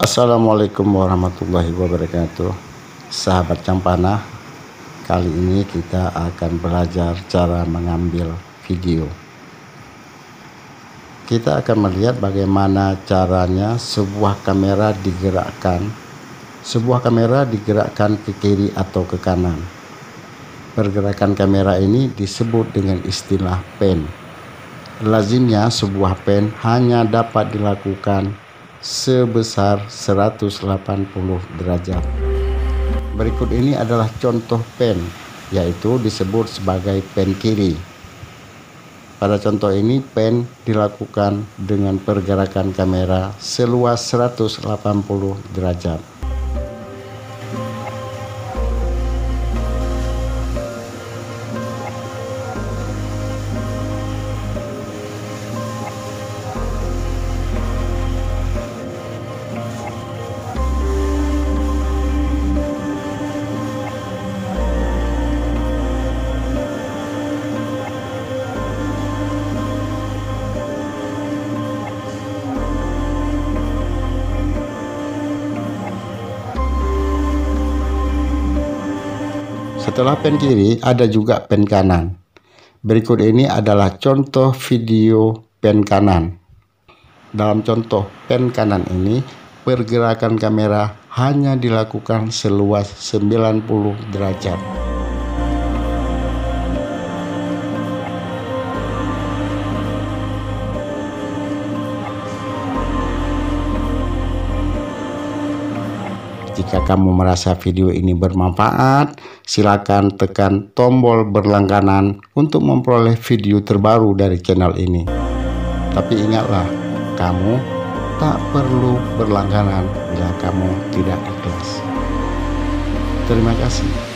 Assalamualaikum warahmatullahi wabarakatuh. Sahabat Campana, kali ini kita akan belajar cara mengambil video. Kita akan melihat bagaimana caranya sebuah kamera digerakkan. Sebuah kamera digerakkan ke kiri atau ke kanan. Pergerakan kamera ini disebut dengan istilah pan. Lazimnya sebuah pan hanya dapat dilakukan sebesar 180 derajat. Berikut ini adalah contoh pan, yaitu disebut sebagai pan kiri. Pada contoh ini pan dilakukan dengan pergerakan kamera seluas 180 derajat. Setelah pen kiri, ada juga pen kanan. Berikut ini adalah contoh video pen kanan. Dalam contoh pen kanan ini, pergerakan kamera hanya dilakukan seluas 90 derajat. Jika kamu merasa video ini bermanfaat, silakan tekan tombol berlangganan untuk memperoleh video terbaru dari channel ini. Tapi ingatlah, kamu tak perlu berlangganan bila kamu tidak ikhlas. Terima kasih.